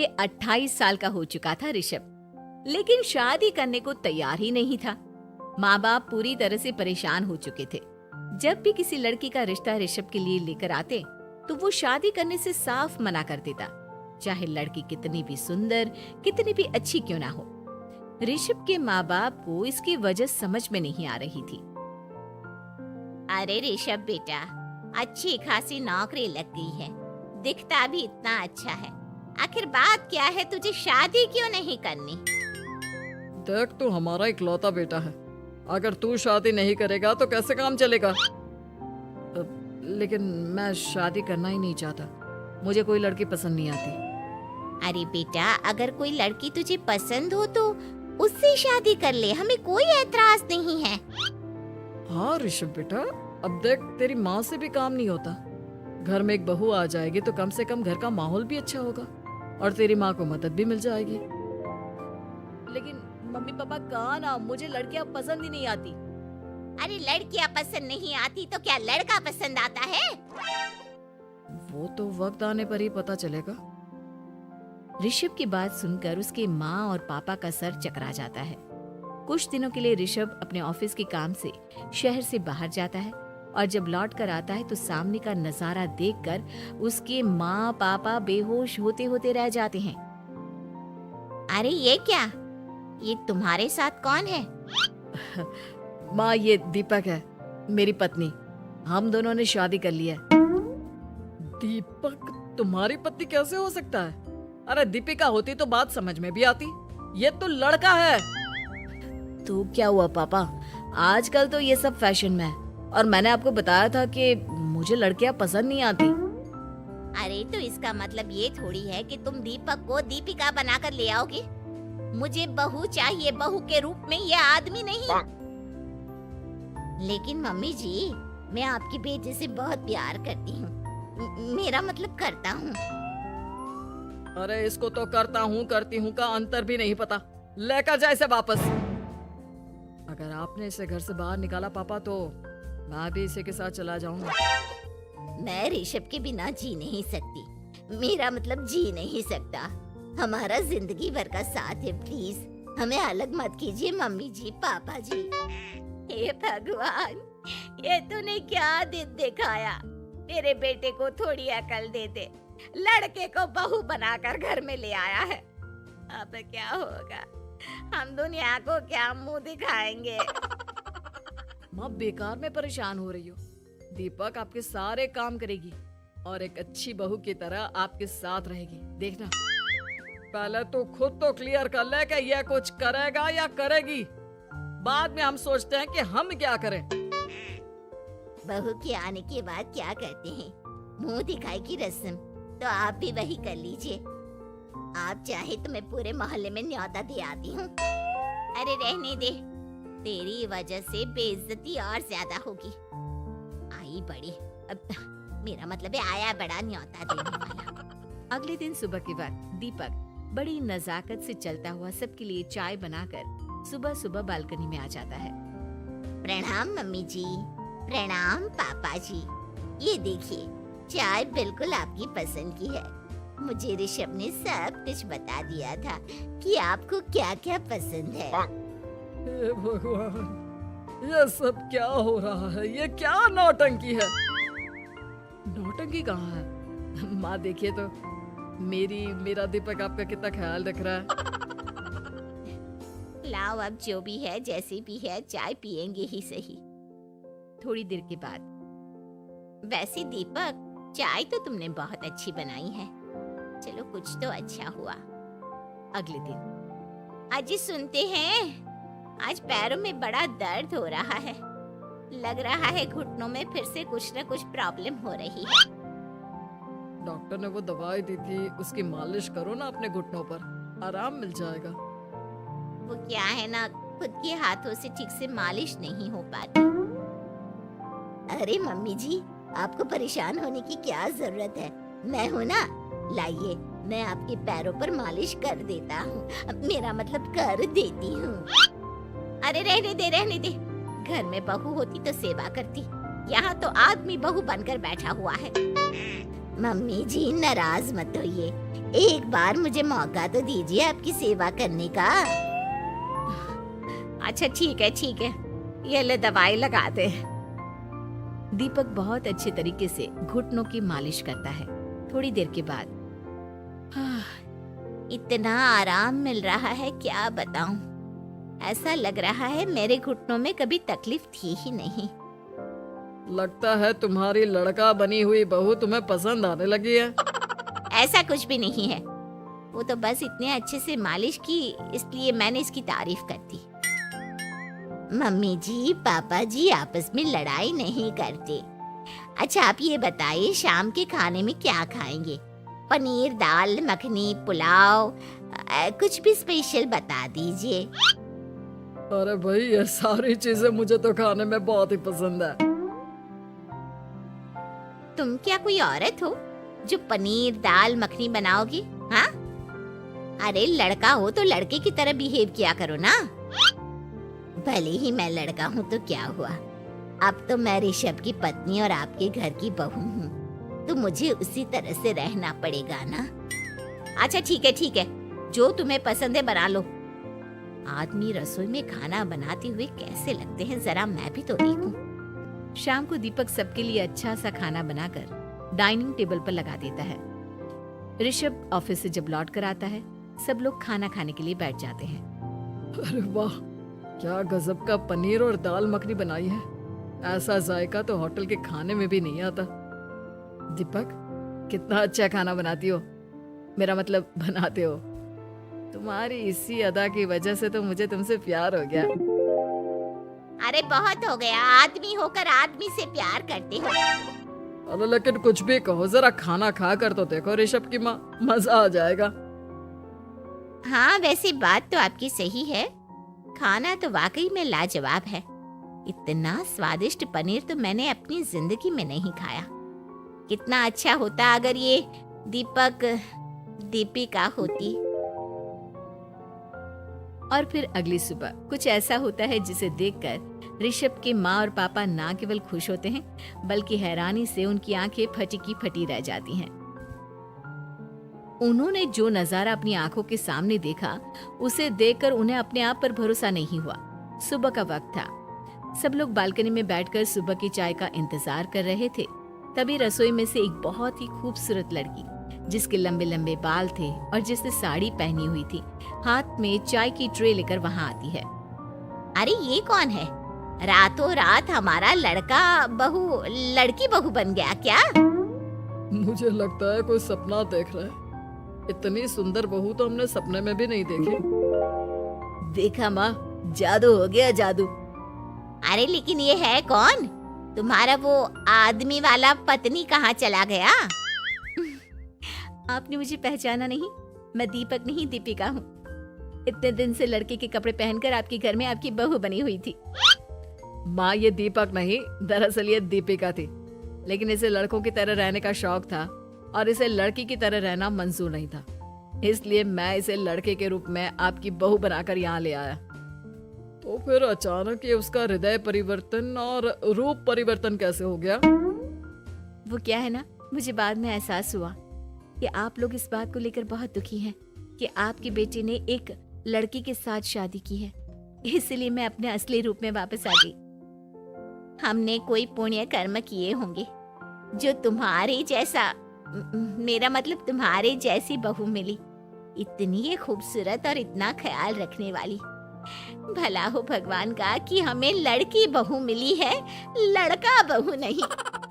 से 28 साल का हो चुका था ऋषभ, लेकिन शादी करने को तैयार ही नहीं था। माँ बाप पूरी तरह से परेशान हो चुके थे। जब भी किसी लड़की का रिश्ता ऋषभ के लिए लेकर आते तो वो शादी करने से साफ मना कर देता, चाहे लड़की कितनी भी सुंदर, कितनी भी अच्छी क्यों ना हो। ऋषभ के माँ बाप को इसकी वजह समझ में नहीं आ रही थी। अरे ऋषभ बेटा, अच्छी खासी नौकरी लग गई है, दिखता भी इतना अच्छा है, आखिर बात क्या है, तुझे शादी क्यों नहीं करनी? देख, तू हमारा इकलौता बेटा है, अगर तू शादी नहीं करेगा तो कैसे काम चलेगा? लेकिन मैं शादी करना ही नहीं चाहता, मुझे कोई लड़की पसंद नहीं आती। अरे बेटा, अगर कोई लड़की तुझे पसंद हो तो उससे शादी कर ले, हमें कोई ऐतराज नहीं है। हाँ ऋषभ बेटा, अब देख, तेरी माँ से भी काम नहीं होता। घर में एक बहू आ जाएगी तो कम से कम घर का माहौल भी अच्छा होगा और तेरी माँ को मदद भी मिल जाएगी। लेकिन मम्मी पापा कहाँ ना, मुझे लड़कियां पसंद ही नहीं आती। अरे लड़कियां पसंद नहीं आती तो क्या लड़का पसंद आता है? वो तो वक्त आने पर ही पता चलेगा। ऋषभ की बात सुनकर उसके माँ और पापा का सर चकरा जाता है। कुछ दिनों के लिए ऋषभ अपने ऑफिस के काम से शहर से बाहर जाता है और जब लौट कर आता है तो सामने का नजारा देखकर उसके माँ पापा बेहोश होते होते रह जाते हैं। अरे ये क्या, ये तुम्हारे साथ कौन है? माँ, ये दीपक है, मेरी पत्नी। हम दोनों ने शादी कर ली है। दीपक तुम्हारी पत्नी कैसे हो सकता है? अरे दीपिका होती तो बात समझ में भी आती, ये तो लड़का है। तो क्या हुआ पापा, आजकल तो ये सब फैशन में है और मैंने आपको बताया था कि मुझे लड़कियां पसंद नहीं आती। अरे तो इसका मतलब ये थोड़ी है कि तुम दीपक को दीपिका बनाकर ले आओगे। मुझे बहू चाहिए, बहू के रूप में, ये आदमी नहीं। लेकिन मम्मी जी, मैं आपकी बेटे से बहुत प्यार करती हूँ, मेरा मतलब करता हूँ। अरे इसको तो करता हूँ करती हूँ का अंतर भी नहीं पता, लेकर जाए इसे वापस। अगर आपने इसे घर से बाहर निकाला पापा तो मैं भी इसी के साथ चला जाऊंगा। मैं ऋषभ के बिना जी नहीं सकती, मेरा मतलब जी नहीं सकता। हमारा जिंदगी भर का साथ है, प्लीज हमें अलग मत कीजिए मम्मी जी, पापा जी। हे भगवान, ये तूने क्या दिन दिखाया? मेरे बेटे को थोड़ी अकल दे दे, लड़के को बहू बनाकर घर में ले आया है। अब क्या होगा, हम दुनिया को क्या मुंह दिखाएंगे? माँ, बेकार में परेशान हो रही हो। दीपक आपके सारे काम करेगी और एक अच्छी बहू की तरह आपके साथ रहेगी, देखना। पहले तो खुद तो क्लियर कर ले कि ये कुछ करेगा या करेगी, बाद में हम सोचते हैं कि हम क्या करें। बहू के आने के बाद क्या करते हैं, मुंह दिखाई की रस्म, तो आप भी वही कर लीजिए। आप चाहे तो मैं पूरे मोहल्ले में न्योता दे आती हूँ। अरे रहने दे, तेरी वजह से बेइज्जती और ज्यादा होगी। आई बड़ी, अब मेरा मतलब है आया बड़ा न्योता देने वाला। अगले दिन सुबह के वक्त दीपक बड़ी नजाकत से चलता हुआ सबके लिए चाय बनाकर सुबह सुबह बालकनी में आ जाता है। प्रणाम मम्मी जी, प्रणाम पापा जी। ये देखिए, चाय बिल्कुल आपकी पसंद की है। मुझे ऋषभ ने सब कुछ बता दिया था कि आपको क्या क्या पसंद है। हे भगवान, ये सब क्या हो रहा है? ये क्या नौटंकी है? नौटंकी कहाँ है? माँ देखिए तो, मेरा दीपक आपका कितना ख्याल रख रहा है। लाओ, अब जो भी है, जैसे भी है, चाय पियेंगे ही सही। थोड़ी देर के बाद, वैसे दीपक, चाय तो तुमने बहुत अच्छी बनाई है, चलो कुछ तो अच्छा हुआ। अगले दिन, अजी सुनते हैं, आज पैरों में बड़ा दर्द हो रहा है, लग रहा है घुटनों में फिर से कुछ न कुछ प्रॉब्लम हो रही है। डॉक्टर ने वो दवाई दी थी, उसकी मालिश करो ना अपने घुटनों पर, आराम मिल जाएगा। वो क्या है ना, खुद के हाथों से ठीक से मालिश नहीं हो पाती। अरे मम्मी जी, आपको परेशान होने की क्या जरूरत है, मैं हूँ ना, लाइए मैं आपके पैरों पर मालिश कर देता हूँ, मेरा मतलब कर देती हूँ। अरे रहने दे, रहने दे, घर में बहू होती तो सेवा करती, यहाँ तो आदमी बहू बनकर बैठा हुआ है। मम्मी जी नाराज मत होइए, एक बार मुझे मौका तो दीजिए आपकी सेवा करने का। अच्छा ठीक है, ये ले दवाई लगा दे। दीपक बहुत अच्छे तरीके से घुटनों की मालिश करता है। थोड़ी देर के बाद इतना आराम मिल रहा है क्या बताऊं, ऐसा लग रहा है मेरे घुटनों में कभी तकलीफ थी ही नहीं। लगता है तुम्हारी लड़का बनी हुई बहू तुम्हें पसंद आने लगी है। ऐसा कुछ भी नहीं है, वो तो बस इतने अच्छे से मालिश की इसलिए मैंने इसकी तारीफ कर दी। मम्मी जी पापा जी आपस में लड़ाई नहीं करते। अच्छा आप ये बताइए शाम के खाने में क्या खाएंगे? पनीर, दाल मखनी, पुलाव, कुछ भी स्पेशल बता दीजिए। अरे भाई ये सारी चीजें मुझे तो खाने में बहुत ही पसंद है। तुम क्या कोई औरत हो जो पनीर दाल मखनी बनाओगी? हाँ, अरे लड़का हो तो लड़के की तरह बिहेव किया करो ना। भले ही मैं लड़का हूँ तो क्या हुआ, अब तो मैं ऋषभ की पत्नी और आपके घर की बहू हूँ, तो मुझे उसी तरह से रहना पड़ेगा ना। अच्छा ठीक है, जो तुम्हें पसंद है बना लो। आदमी रसोई में खाना बनाते हुए कैसे लगते हैं, जरा मैं भी तो देखूं। शाम को दीपक सबके लिए अच्छा सा खाना बनाकर डाइनिंग टेबल पर लगा देता है। ऋषभ ऑफिस से जब लौट कर आता है, सब लोग खाना खाने के लिए बैठ जाते हैं। अरे वाह, क्या गजब का पनीर और दाल मखनी बनाई है। ऐसा जायका तो होटल के खाने में भी नहीं आता। दीपक कितना अच्छा खाना बनाती हो, मेरा मतलब बनाते हो। तुम्हारी इसी अदा की वजह से तो मुझे तुमसे प्यार हो गया। अरे बहुत हो गया, आदमी होकर आदमी से प्यार करते हो। अरे लेकिन कुछ भी कहो, जरा खाना खा कर तो देखो ऋषभ की माँ, मजा आ जाएगा। हाँ वैसे बात तो आपकी सही है, खाना तो वाकई में लाजवाब है। इतना स्वादिष्ट पनीर तो मैंने अपनी जिंदगी में नहीं खाया। कितना अच्छा होता अगर ये दीपक दीपिका होती। और फिर अगली सुबह कुछ ऐसा होता है जिसे देखकर ऋषभ के माँ और पापा ना केवल खुश होते हैं, बल्कि हैरानी से उनकी आंखें फटी की फटी रह जाती हैं। उन्होंने जो नजारा अपनी आंखों के सामने देखा, उसे देखकर उन्हें अपने आप पर भरोसा नहीं हुआ। सुबह का वक्त था, सब लोग बालकनी में बैठकर सुबह की चाय का इंतजार कर रहे थे। तभी रसोई में से एक बहुत ही खूबसूरत लड़की, जिसके लंबे लंबे बाल थे और जिसने साड़ी पहनी हुई थी, हाथ में चाय की ट्रे लेकर वहाँ आती है। अरे ये कौन है? रातों रात हमारा लड़की बहू बन गया क्या? मुझे लगता है कोई सपना देख रहा है। इतनी सुंदर बहू तो हमने सपने में भी नहीं देखी। देखा माँ, जादू हो गया, जादू। अरे लेकिन ये है कौन? तुम्हारा वो आदमी वाला पत्नी कहाँ चला गया? आपने मुझे पहचाना नहीं? मैं दीपक नहीं दीपिका हूँ। इतने दिन से लड़के के कपड़े पहनकर आपके घर में आपकी बहू बनी हुई थी। माँ ये दीपक नहीं, दरअसल ये दीपिका थी, लेकिन इसे लड़कों की तरह रहने का शौक था और इसे लड़की की तरह रहना मंजूर नहीं था, इसलिए मैं इसे लड़के के रूप में आपकी बहू बनाकर यहाँ ले आया। तो फिर अचानक ये उसका हृदय परिवर्तन और रूप परिवर्तन कैसे हो गया? वो क्या है ना, मुझे बाद में एहसास हुआ कि आप लोग इस बात को लेकर बहुत दुखी हैं कि आपकी बेटी ने एक लड़की के साथ शादी की है, इसलिए मैं अपने असली रूप में वापस आ गई। हमने कोई पुण्य कर्म किए होंगे जो तुम्हारे जैसा, मेरा मतलब तुम्हारे जैसी बहू मिली, इतनी खूबसूरत और इतना ख्याल रखने वाली। भला हो भगवान का कि हमें लड़की बहू मिली है, लड़का बहू नहीं।